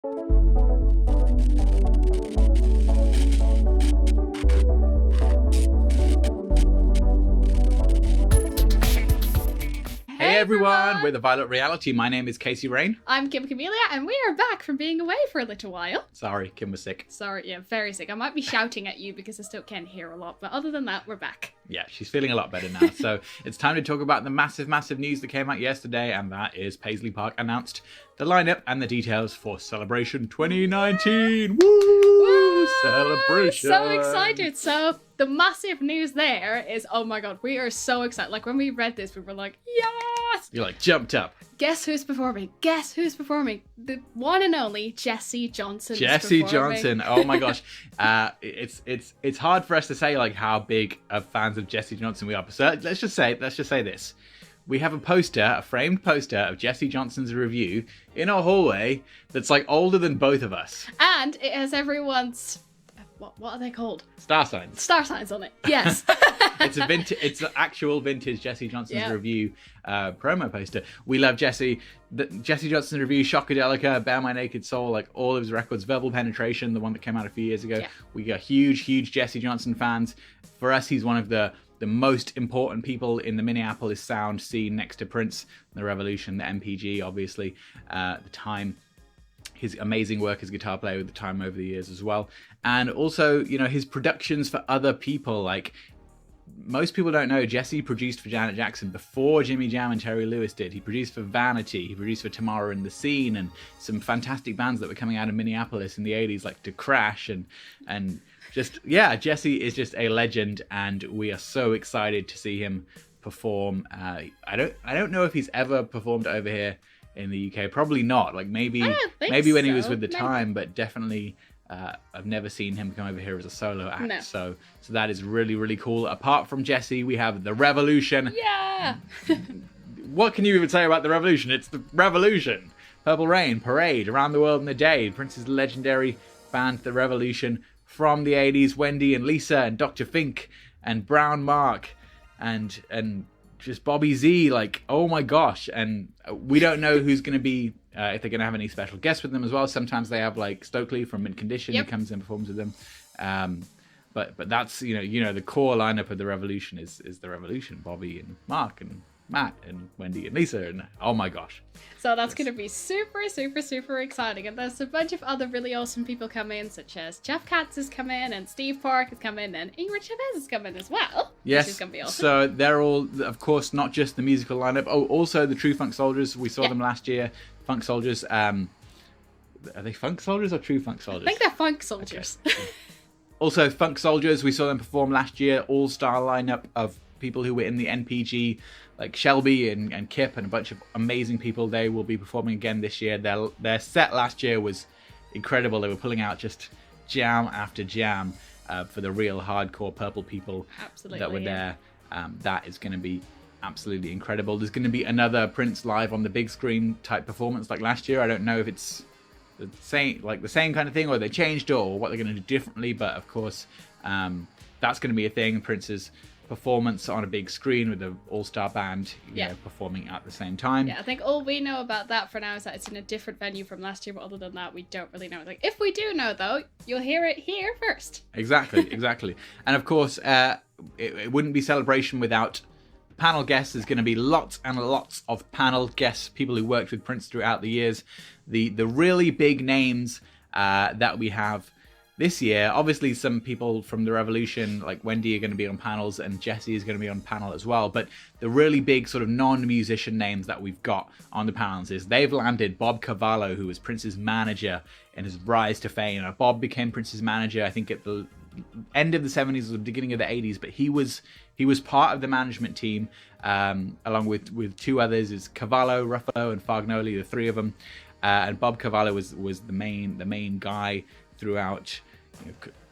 Hey everyone, we're the Violet Reality. My name is Casey Rain. I'm Kim Camellia, and we are back from being away for a little while. Sorry, Kim was sick. Sorry, yeah, very sick. I might be shouting at you because I still can't hear a lot, but other than that, we're back. Yeah, she's feeling a lot better now. So it's time to talk about the massive news that came out yesterday, and that is Paisley Park announced the lineup and the details for Celebration 2019. Woo! Celebration! So excited. So the massive news there is, oh my god, we are so excited. Like when we read this, we were like, yes! You're like, jumped up. Guess who's performing? Guess who's performing? The one and only Jesse Johnson. Jesse Johnson. Oh my gosh. It's hard for us to say like how big of fans of Jesse Johnson we are. So let's just say this. We have a poster, a framed poster of Jesse Johnson's review in our hallway that's like older than both of us. And it has everyone's, what are they called? Star signs. Star signs on it. Yes. It's an actual vintage Jesse Johnson's review promo poster. We love Jesse. Jesse Johnson's review, Shockadelica, Bare My Naked Soul, like all of his records, Verbal Penetration, the one that came out a few years ago. Yeah. We are huge Jesse Johnson fans. For us, he's one of the most important people in the Minneapolis sound scene next to Prince, the Revolution, the MPG, obviously, the time. His amazing work as a guitar player with the time over the years as well. And also, you know, his productions for other people. Like, most people don't know, Jesse produced for Janet Jackson before Jimmy Jam and Terry Lewis did. He produced for Vanity, he produced for Tamara and the Scene, and some fantastic bands that were coming out of Minneapolis in the 80s, like To Crash, and just, yeah, Jesse is just a legend, and we are so excited to see him perform. I don't know if he's ever performed over here in the UK. Probably not. Like maybe when he was with the Time, but definitely I've never seen him come over here as a solo act. No. So that is really cool. Apart from Jesse, we have the Revolution. Yeah. What can you even say about the Revolution? It's the Revolution. Purple Rain, Parade, Around the World in a Day, Prince's legendary band, the Revolution, from the 80s, Wendy and Lisa and Dr. Fink and Brown Mark and just Bobby Z, like, oh my gosh. And we don't know who's going to be, if they're going to have any special guests with them as well. Sometimes they have like Stokely from Mint Condition who comes in and performs with them. But that's, you know, the core lineup of the Revolution is the Revolution, Bobby and Mark and Matt and Wendy and Lisa, and oh my gosh. So that's going to be super exciting. And there's a bunch of other really awesome people come in, such as Jeff Katz has come in, and Steve Park has come in, and Ingrid Chavez has come in as well. Yes, which is going to be awesome. So they're all, of course, not just the musical lineup. Oh, also the True Funk Soldiers. We saw them last year. Funk Soldiers. Are they Funk Soldiers or True Funk Soldiers? I think they're Funk Soldiers. Okay. Also, Funk Soldiers, we saw them perform last year. All-star lineup of people who were in the NPG, like Shelby and Kip and a bunch of amazing people. They will be performing again this year. Their set last year was incredible. They were pulling out just jam after jam for the real hardcore Purple people that were there. That is going to be absolutely incredible. There's going to be another Prince live on the big screen type performance like last year. I don't know if it's the same kind of thing, or they changed it, or what they're going to do differently. But of course, that's going to be a thing. Prince's performance on a big screen with an all-star band performing at the same time. Yeah, I think all we know about that for now is that it's in a different venue from last year, but other than that, we don't really know. Like, if we do know, though, you'll hear it here first. Exactly. And of course, it wouldn't be Celebration without panel guests. There's going to be lots and lots of panel guests, people who worked with Prince throughout the years. The really big names that we have this year, obviously some people from the Revolution, like Wendy, are going to be on panels, and Jesse is going to be on panel as well. But the really big sort of non-musician names that we've got on the panels is they've landed Bob Cavallo, who was Prince's manager in his rise to fame. Bob became Prince's manager, I think, at the end of the 70s or the beginning of the 80s, but he was part of the management team, along with two others, is Cavallo, Ruffalo, and Fagnoli, the three of them. And Bob Cavallo was the main guy throughout,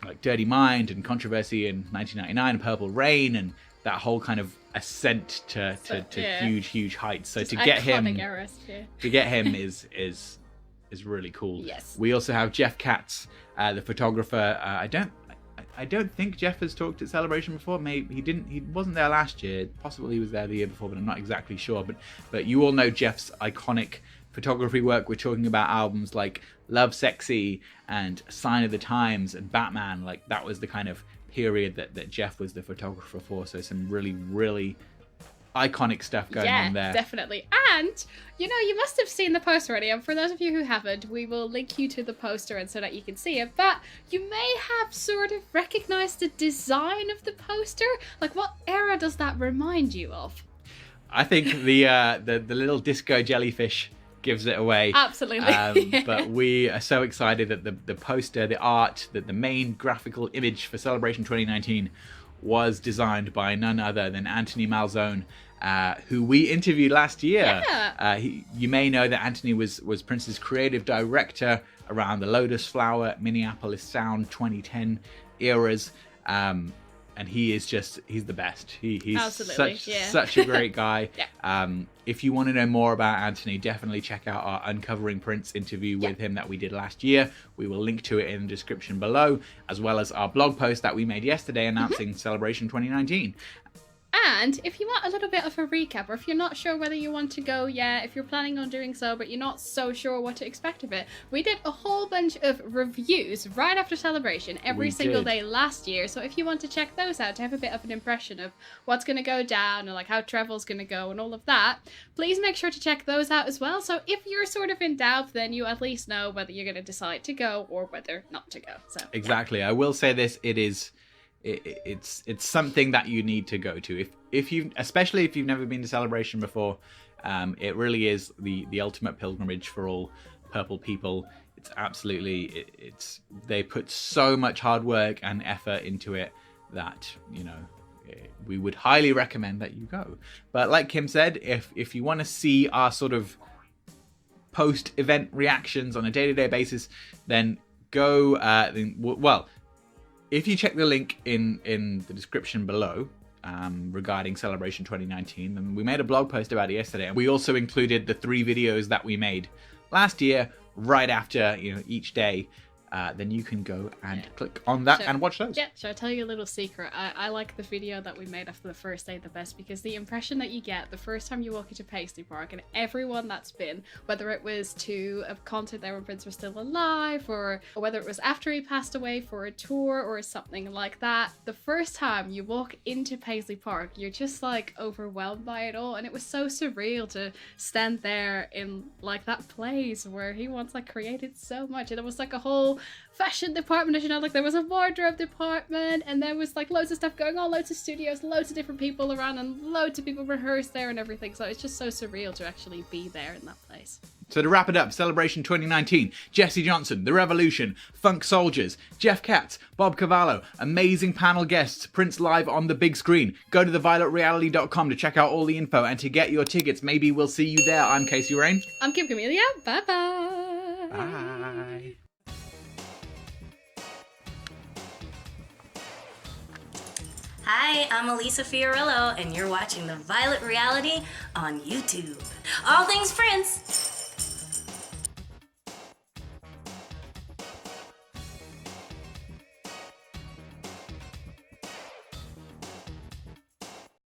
like Dirty Mind and Controversy in 1999, and Purple Rain, and that whole kind of ascent to huge heights. So to get him is really cool. Yes. We also have Jeff Katz, the photographer. I don't think Jeff has talked at Celebration before. Maybe he didn't. He wasn't there last year. Possibly he was there the year before, but I'm not exactly sure. But you all know Jeff's iconic photography work. We're talking about albums like Love Sexy and Sign of the Times and Batman. Like, that was the kind of period that Jeff was the photographer for. So some really, really iconic stuff going on there. Yeah, definitely. And, you know, you must have seen the poster already. And for those of you who haven't, we will link you to the poster and so that you can see it. But you may have sort of recognized the design of the poster. Like, what era does that remind you of? I think the little disco jellyfish gives it away. Absolutely. But we are so excited that the poster, the art, that the main graphical image for Celebration 2019 was designed by none other than Anthony Malzone, who we interviewed last year. Yeah. You may know that Anthony was Prince's creative director around the Lotus Flower, Minneapolis Sound 2010 eras. And he's the best. He's such a great guy. Yeah. If you want to know more about Anthony, definitely check out our Uncovering Prince interview with him that we did last year. We will link to it in the description below, as well as our blog post that we made yesterday announcing Celebration 2019. And if you want a little bit of a recap, or if you're not sure whether you want to go yet, if you're planning on doing so, but you're not so sure what to expect of it, we did a whole bunch of reviews right after Celebration every single day last year. So if you want to check those out to have a bit of an impression of what's going to go down and like how travel's going to go and all of that, please make sure to check those out as well. So if you're sort of in doubt, then you at least know whether you're going to decide to go or whether not to go. So exactly. I will say this, it's something that you need to go to if you, especially if you've never been to Celebration before. It really is the ultimate pilgrimage for all purple people. It's absolutely they put so much hard work and effort into it that, you know, we would highly recommend that you go. But like Kim said, if you want to see our sort of post-event reactions on a day-to-day basis, then go if you check the link in the description below regarding Celebration 2019, then we made a blog post about it yesterday, and we also included the 3 videos that we made last year right after, you know, each day. Then you can go and click on that and watch those. Yeah, shall I tell you a little secret? I like the video that we made after the first day the best, because the impression that you get the first time you walk into Paisley Park, and everyone that's been, whether it was to a concert there when Prince was still alive, or whether it was after he passed away for a tour or something like that, the first time you walk into Paisley Park, you're just like overwhelmed by it all, and it was so surreal to stand there in like that place where he once like created so much, and it was like a whole fashion department, you know, like there was a wardrobe department, and there was like loads of stuff going on, loads of studios, loads of different people around, and loads of people rehearsed there and everything. So it's just so surreal to actually be there in that place. So to wrap it up, Celebration 2019, Jesse Johnson, The Revolution, Funk Soldiers, Jeff Katz, Bob Cavallo, amazing panel guests, Prince live on the big screen. Go to thevioletreality.com to check out all the info and to get your tickets. Maybe we'll see you there. I'm Casey Rain. I'm Kim Camelia. Bye-bye. Bye. Hi, I'm Elisa Fiorillo, and you're watching The Violet Reality on YouTube. All things Prince!